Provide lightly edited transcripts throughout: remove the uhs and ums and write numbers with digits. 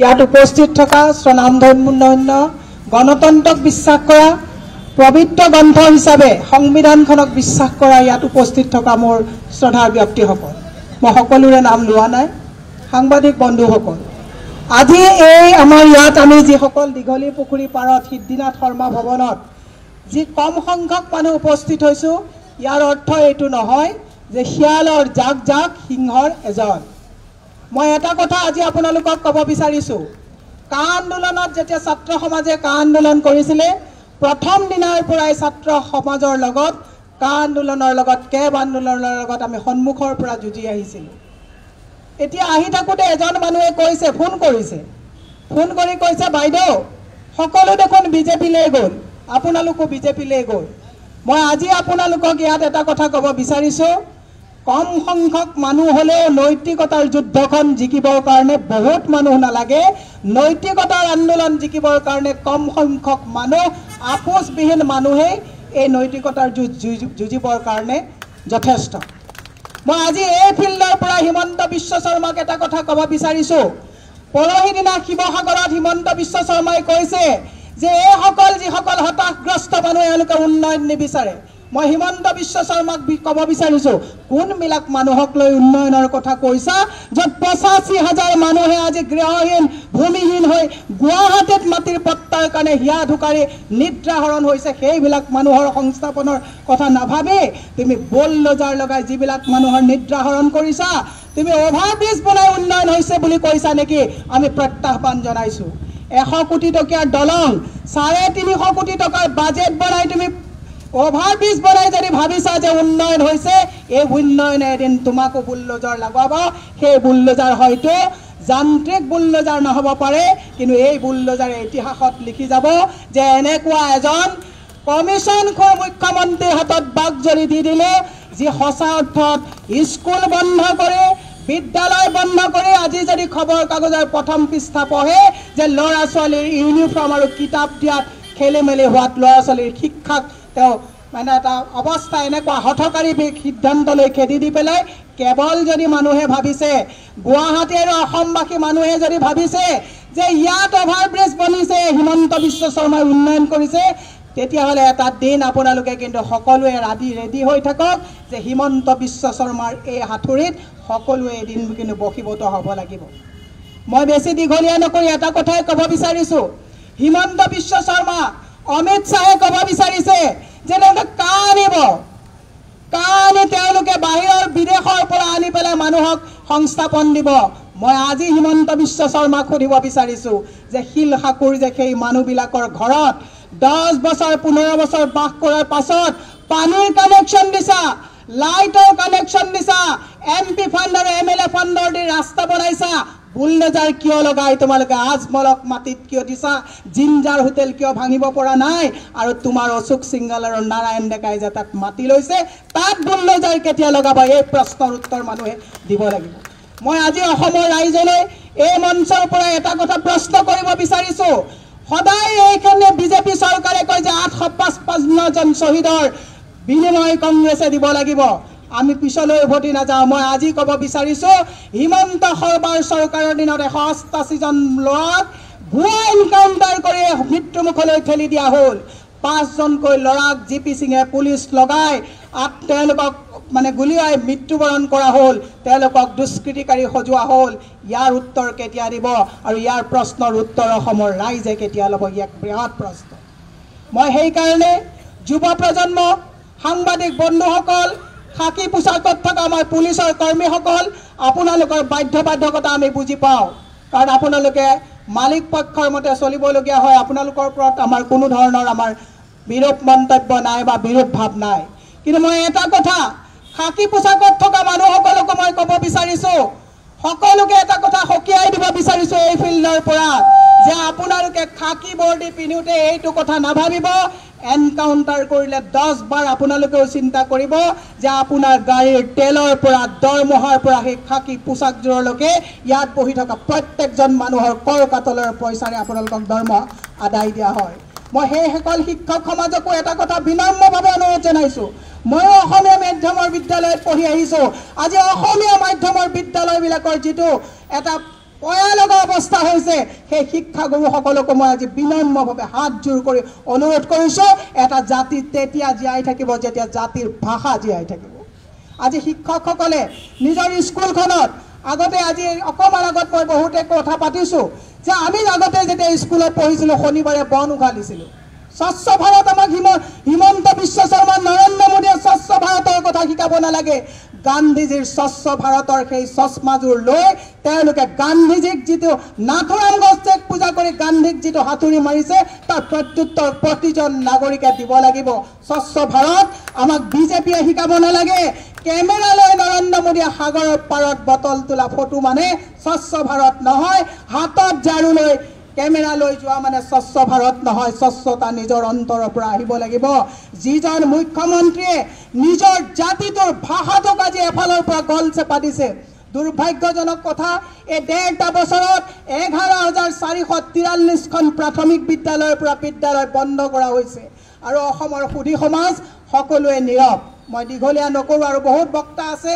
ইয়াত উপস্থিত থকা স্বনামধন্য গণতন্ত্ৰক বিশ্বাস কৰা পবিত্ৰ গ্ৰন্থ হিচাপে সংবিধানখনক বিশ্বাস কৰা ইয়াত উপস্থিত থকা মোৰ শ্ৰদ্ধাৰ ব্যক্তিসকল, মই সকলোৰে নাম লোৱা নাই, সাংবাদিক বন্ধুসকল, আজি এই আমাৰ ইয়াত আমি যিসকল দীঘলী পুখুৰী পাৰত সিদ্ধিনাথ শৰ্মা ভৱনত যি কম সংখ্যক মানুহ উপস্থিত হৈছোঁ, ইয়াৰ অৰ্থ এইটো নহয় যে শিয়ালৰ জাক জাক সিংহৰ এজন। মই এটা কথা আজি আপোনালোকক ক'ব বিচাৰিছোঁ, কা আন্দোলনত যেতিয়া ছাত্ৰ সমাজে কা আন্দোলন কৰিছিলে, প্ৰথম দিনাৰ পৰাই ছাত্ৰ সমাজৰ লগত কা আন্দোলনৰ লগত কেব আন্দোলনৰ লগত আমি সন্মুখৰ পৰা যুঁজি আহিছিলোঁ। এতিয়া আহি থাকোঁতে এজন মানুহে কৈছে, ফোন কৰি কৈছে, বাইদেউ সকলো দেখোন বিজেপিলৈ গ'ল, আপোনালোকো বিজেপিলৈ গ'ল। মই আজি আপোনালোকক ইয়াত এটা কথা ক'ব বিচাৰিছোঁ, কম সংখ্যক মানুহ হ'লেও নৈতিকতাৰ যুদ্ধখন জিকিবৰ কাৰণে বহুত মানুহ নালাগে। নৈতিকতাৰ আন্দোলন জিকিবৰ কাৰণে কম সংখ্যক মানুহ, আপোচবিহীন মানুহেই এই নৈতিকতাৰ যুঁজিবৰ কাৰণে যথেষ্ট। মই আজি এই ফিল্ডৰ পৰা হিমন্ত বিশ্ব শৰ্মাক এটা কথা ক'ব বিচাৰিছোঁ। পৰহি দিনা শিৱসাগৰত হিমন্ত বিশ্ব শৰ্মাই কৈছে যে এইসকল যিসকল হতাশগ্ৰস্ত মানুহ এওঁলোকে উন্নয়ন নিবিচাৰে। মই হিমন্ত বিশ্ব শৰ্মাক ক'ব বিচাৰিছোঁ, কোনবিলাক মানুহক লৈ উন্নয়নৰ কথা কৈছা, য'ত 85,000 মানুহে আজি গৃহহীন ভূমিহীন হৈ গুৱাহাটীত মাটিৰ পট্টাৰ কাৰণে হিয়া ধুকাৰি নিদ্ৰাহৰণ হৈছে, সেইবিলাক মানুহৰ সংস্থাপনৰ কথা নাভাবি তুমি বুলডোজাৰ লগাই যিবিলাক মানুহৰ নিদ্ৰাহৰণ কৰিছা, তুমি অভাৰব্ৰিজ বনাই উন্নয়ন হৈছে বুলি কৈছা নেকি? আমি প্ৰত্যাহ্বান জনাইছোঁ। 100 কোটি টকীয়া দলং, 350 কোটি টকাৰ বাজেট বনাই তুমি অভাৰব্ৰিজ বনাই যদি ভাবিছা যে উন্নয়ন হৈছে, এই উন্নয়নে এদিন তোমাকো বুলডোজাৰ লগাব। সেই বুলডোজাৰ হয়তো যান্ত্ৰিক বুলডোজাৰ নহ'ব পাৰে, কিন্তু এই বুলডোজাৰে ইতিহাসত লিখি যাব যে এনেকুৱা এজন কমিশ্যনখোৰ মুখ্যমন্ত্ৰীৰ হাতত বাকজৰি দি দিলে, যি সঁচা অৰ্থত স্কুল বন্ধ কৰি, বিদ্যালয় বন্ধ কৰি, আজি যদি খবৰ কাগজৰ প্ৰথম পৃষ্ঠা পঢ়ে যে ল'ৰা ছোৱালীৰ ইউনিফৰ্ম আৰু কিতাপ দিয়াত খেলি মেলি হোৱাত ল'ৰা ছোৱালীৰ শিক্ষাক তেওঁ মানে এটা অৱস্থা এনেকুৱা হঠকাৰী সিদ্ধান্ত লৈ খেদি দি পেলাই, কেৱল যদি মানুহে ভাবিছে, গুৱাহাটী আৰু অসমবাসী মানুহে যদি ভাবিছে যে ইয়াত অভাৰব্ৰিজ বনিছে, হিমন্ত বিশ্ব শৰ্মাই উন্নয়ন কৰিছে, তেতিয়াহ'লে এটা দিন আপোনালোকে কিন্তু সকলোৱে ৰেডি হৈ থাকক যে হিমন্ত বিশ্ব শৰ্মাৰ এই হাতুৰিত সকলোৱে এদিন কিন্তু বশীভূত হ'ব লাগিব। মই বেছি দীঘলীয়া নকৰি এটা কথাই ক'ব বিচাৰিছোঁ, হিমন্ত বিশ্ব শৰ্মা, অমিত শ্বাহে ক'ব বিচাৰিছে যে কা আনিব, কা আনি তেওঁলোকে বাহিৰৰ বিদেশৰ পৰা আনি পেলাই মানুহক সংস্থাপন দিব। মই আজি হিমন্ত বিশ্ব শৰ্মাক সুধিব বিচাৰিছোঁ যে শিল সাকুৰ যে সেই মানুহবিলাকৰ ঘৰত 10 বছৰ 15 বছৰ বাস কৰাৰ পাছত পানীৰ কানেকশ্যন দিছা, লাইটৰ কানেকশ্যন দিছা, MP ফাণ্ড আৰু MLA ফাণ্ডৰ দি ৰাস্তা বনাইছা, বুলডোজাৰ কিয় লগাই তোমালোকে আজমলক মাটিত কিয় দিছা, জিঞ্জাৰ হোটেল কিয় ভাঙিব পৰা নাই, আৰু তোমাৰ অশোক সিংগাল আৰু নাৰায়ণ ডেকাই যে তাত মাটি লৈছে, তাত বুলডোজাৰ কেতিয়া লগাবা? এই প্ৰশ্নৰ উত্তৰ মানুহে দিব লাগিব। মই আজি অসমৰ ৰাইজলৈ এই মঞ্চৰ পৰা এটা কথা প্ৰশ্ন কৰিব বিচাৰিছোঁ, সদায় এইখিনি বিজেপি চৰকাৰে কয় যে 855 জন শ্বহীদৰ বিনিময় কংগ্ৰেছে দিব লাগিব, আমি পিছলৈ উভতি নাযাওঁ। মই আজি ক'ব বিচাৰিছোঁ, হিমন্ত শৰ্মাৰ চৰকাৰৰ দিনত 188 জন ল'ৰাক ভুৱা এনকাউণ্টাৰ কৰি মৃত্যুমুখলৈ ঠেলি দিয়া হ'ল। 5 জনকৈ ল'ৰাক GP সিঙে পুলিচ লগাই তেওঁলোকক মানে গুলীয়াই মৃত্যুবৰণ কৰা হ'ল, তেওঁলোকক দুষ্কৃতিকাৰী সজোৱা হ'ল। ইয়াৰ উত্তৰ কেতিয়া দিব আৰু ইয়াৰ প্ৰশ্নৰ উত্তৰ অসমৰ ৰাইজে কেতিয়া ল'ব? ইয়াক বৃহৎ প্ৰশ্ন। মই সেইকাৰণে যুৱ প্ৰজন্ম, সাংবাদিক বন্ধুসকল, খাকী পোছাকত থকা আমাৰ পুলিচৰ কৰ্মীসকল, আপোনালোকৰ বাধ্যবাধকতা আমি বুজি পাওঁ, কাৰণ আপোনালোকে মালিক পক্ষৰ মতে চলিবলগীয়া হয়। আপোনালোকৰ ওপৰত আমাৰ কোনো ধৰণৰ আমাৰ বিৰূপ মন্তব্য নাই বা বিৰূপ ভাৱ নাই, কিন্তু মই এটা কথা খাকী পোছাকত থকা মানুহসকলকো মই ক'ব বিচাৰিছোঁ, সকলোকে এটা কথা সকীয়াই দিব বিচাৰিছোঁ এই ফিল্ডৰ পৰা, যে আপোনালোকে খাকী বৰ্ডি পিন্ধোতে এইটো কথা নাভাবিব, এনকাউণ্টাৰ কৰিলে 10 বাৰ আপোনালোকেও চিন্তা কৰিব যে আপোনাৰ গাড়ীৰ তেলৰ পৰা, দৰমহাৰ পৰা সেই খাকী পোছাকযোৰলৈকে ইয়াত বহি থকা প্ৰত্যেকজন মানুহৰ কৰ কাতলৰ পইচাৰে আপোনালোকক দৰমহা আদায় দিয়া হয়। মই সেইসকল শিক্ষক সমাজকো এটা কথা বিনম্ৰভাৱে অনুৰোধ জনাইছোঁ, ময়ো অসমীয়া মাধ্যমৰ বিদ্যালয়ত পঢ়ি আহিছোঁ। আজি অসমীয়া মাধ্যমৰ বিদ্যালয়বিলাকৰ যিটো এটা পয়া লগা অৱস্থা হৈছে সেই শিক্ষাগুৰুসকলকো মই আজি বিনম্ৰভাৱে হাত জোৰ কৰি অনুৰোধ কৰিছোঁ এটা জাতি তেতিয়া জীয়াই থাকিব যেতিয়া জাতিৰ ভাষা জীয়াই থাকিব আজি শিক্ষকসকলে নিজৰ স্কুলখনত আগতে আজি অকমান আগত মই বহুতে কথা পাতিছোঁ যে আমি আগতে যেতিয়া স্কুলত পঢ়িছিলোঁ শনিবাৰে বন উঘালিছিলোঁ স্বচ্ছ ভাৰত আমাক হিমন্ত বিশ্ব শৰ্মা নৰেন্দ্ৰ মোদীয়ে স্বচ্ছ ভাৰতৰ কথা শিকাব নালাগে গান্ধীজীৰ স্বচ্ছ ভাৰতৰ সেই চশমাযোৰ লৈ তেওঁলোকে গান্ধীজীক যিটো নাথুৰাম গছক পূজা কৰি গান্ধীক যিটো হাতুৰি মাৰিছে তাৰ প্ৰত্যুত্তৰ প্ৰতিজন নাগৰিকে দিব লাগিব স্বচ্ছ ভাৰত আমাক বিজেপিয়ে শিকাব নালাগে কেমেৰা লৈ নৰেন্দ্ৰ মোদীয়ে সাগৰৰ পাৰত বটল তোলা ফটো মানে স্বচ্ছ ভাৰত নহয় হাতত ঝাৰু লৈ কেমেৰা লৈ যোৱা মানে স্বচ্ছ ভাৰত নহয় স্বচ্ছতা নিজৰ অন্তৰৰ পৰা আহিব লাগিব যিজন মুখ্যমন্ত্ৰীয়ে নিজৰ জাতিটোৰ ভাষাটোক আজি এফালৰ পৰা গল চেপা দিছে দুৰ্ভাগ্যজনক কথা এই ১.৫টা বছৰত ১১,৪৪৩খন প্ৰাথমিক বিদ্যালয়ৰ পৰা বিদ্যালয় বন্ধ কৰা হৈছে আৰু অসমৰ সুধী সমাজ সকলোৱে নীৰৱ মই দীঘলীয়া নকৰোঁ আৰু বহুত বক্তা আছে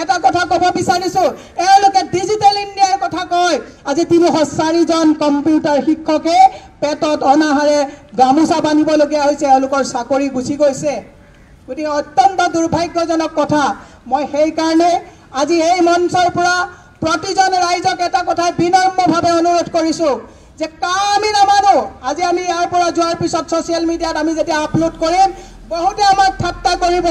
এটা কথা ক'ব বিচাৰিছোঁ এওঁলোকে ডিজিটেল ইণ্ডিয়াৰ কথা কয় আজি ৩০৪জন কম্পিউটাৰ শিক্ষকে পেটত অনাহাৰে গামোচা বান্ধিবলগীয়া হৈছে এওঁলোকৰ চাকৰি গুচি গৈছে গতিকে অত্যন্ত দুৰ্ভাগ্যজনক কথা মই সেইকাৰণে আজি এই মঞ্চৰ পৰা প্ৰতিজন ৰাইজক এটা কথা বিনম্ৰভাৱে অনুৰোধ কৰিছোঁ যে আমি নামানো আজি আমি ইয়াৰ পৰা যোৱাৰ পিছত ছ'চিয়েল মিডিয়াত আমি যেতিয়া আপলোড কৰিম বহুতে আমাক ঠাট্টা কৰিব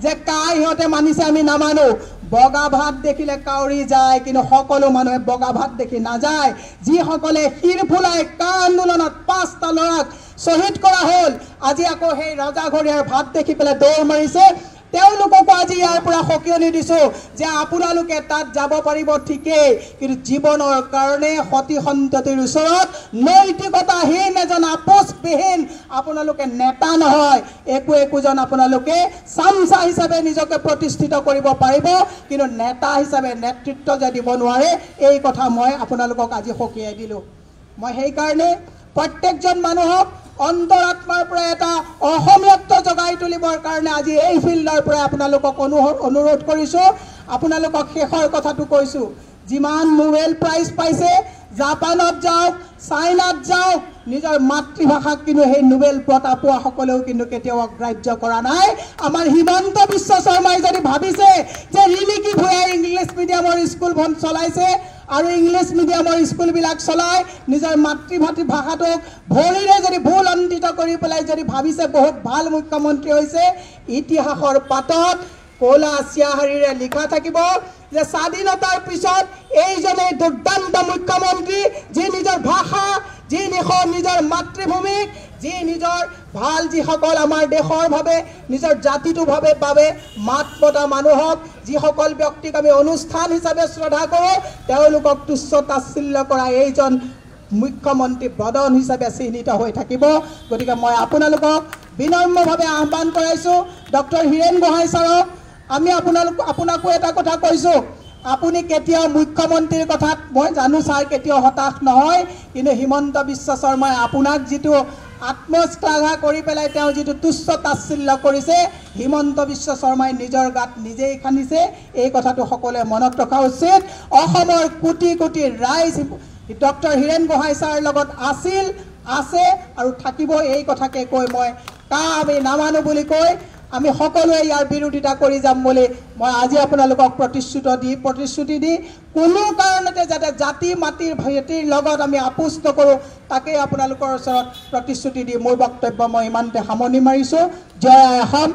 যে ইহঁতে মানিছে আমি নামানো বগা ভাত দেখিলে কাউৰী যায় কিন্তু সকলো মানুহে বগা ভাত দেখি নাযায় যিসকলে শিৰ ফুলাই আন্দোলনত ৫টা ল'ৰাক শ্বহীদ কৰা হ'ল আজি আকৌ সেই ৰজাঘৰীয়াৰ ভাত দেখি পেলাই দৌৰ মাৰিছে তেওঁলোককো আজি ইয়াৰ পৰা সকিয়নি দিছোঁ যে আপোনালোকে তাত যাব পাৰিব ঠিকেই কিন্তু জীৱনৰ কাৰণে সতি সন্ততিৰ ওচৰত নৈতিকতাহীন এজন আপোচবিহীন আপোনালোকে নেতা নহয় একোজন আপোনালোকে চামচা হিচাপে নিজকে প্ৰতিষ্ঠিত কৰিব পাৰিব কিন্তু নেতা হিচাপে নেতৃত্ব যে দিব নোৱাৰে এই কথা মই আপোনালোকক আজি সকিয়াই দিলোঁ মই সেইকাৰণে প্ৰত্যেকজন মানুহক অন্তৰাত্মাৰ পৰা এটা অসমীয়াত্ব জগাই তুলিবৰ কাৰণে আজি এই ফিল্ডৰ পৰা আপোনালোকক অনুৰোধ কৰিছোঁ আপোনালোকক শেষৰ কথাটো কৈছোঁ যিমান নোবেল প্ৰাইজ পাইছে জাপানত যাওক চাইনাত যাওক নিজৰ মাতৃভাষাক কিন্তু সেই নোবেল বঁটা পোৱাসকলেও কিন্তু কেতিয়াও অগ্ৰাহ্য কৰা নাই আমাৰ হিমন্ত বিশ্ব শৰ্মাই যদি ভাবিছে যে ৰিণিকী ভূঞাই ইংলিছ মিডিয়ামৰ স্কুলখন চলাইছে আৰু ইংলিছ মিডিয়ামৰ স্কুলবিলাক চলাই নিজৰ মাতৃভাষাটোক ভৰিৰে যদি ভুল অন্তিত কৰি পেলাই যদি ভাবিছে বহুত ভাল মুখ্যমন্ত্ৰী হৈছে ইতিহাসৰ পাতত ক'লা চিয়াহাৰীৰে লিখা থাকিব যে স্বাধীনতাৰ পিছত এইজনেই দুৰ্দান্ত মুখ্যমন্ত্ৰী যি নিজৰ ভাষা যি নিজৰ মাতৃভূমিক যি নিজৰ ভাল যিসকল আমাৰ দেশৰ ভাৱে নিজৰ জাতিটোৰ বাবে মাত মতা মানুহক যিসকল ব্যক্তিক আমি অনুষ্ঠান হিচাপে শ্ৰদ্ধা কৰোঁ তেওঁলোকক তুচ্ছ তাচ্ছিল্য কৰা এইজন মুখ্যমন্ত্ৰী বদন হিচাপে চিহ্নিত হৈ থাকিব গতিকে মই আপোনালোকক বিনম্ৰভাৱে আহ্বান কৰাইছোঁ ডক্টৰ হীৰেণ গোহাঁই ছাৰক আমি আপোনাকো এটা কথা কৈছোঁ আপুনি কেতিয়াও মুখ্যমন্ত্ৰীৰ কথাত মই জানো ছাৰ কেতিয়াও হতাশ নহয় কিন্তু হিমন্ত বিশ্ব শৰ্মাই আপোনাক যিটো আত্মশ্লাঘা কৰি পেলাই তেওঁ যিটো তুচ্ছ তাচ্ছিল্য কৰিছে হিমন্ত বিশ্ব শৰ্মাই নিজৰ গাত নিজেই খান্দিছে এই কথাটো সকলোৱে মনত ৰখা উচিত অসমৰ কোটি কোটি ৰাইজ ডক্টৰ হীৰেণ গোহাঁই ছাৰৰ লগত আছিল আছে আৰু থাকিব এই কথাকে কৈ মই আমি নামানো বুলি কৈ আমি সকলোৱে ইয়াৰ বিৰোধিতা কৰি যাম বুলি মই আজি আপোনালোকক প্ৰতিশ্ৰুতি দি কোনো কাৰণতে যাতে জাতি মাটিৰ ভেটিৰ লগত আমি আপোচ নকৰোঁ তাকেই আপোনালোকৰ ওচৰত প্ৰতিশ্ৰুতি দি মোৰ বক্তব্য মই ইমানতে সামৰণি মাৰিছোঁ জয় অসম।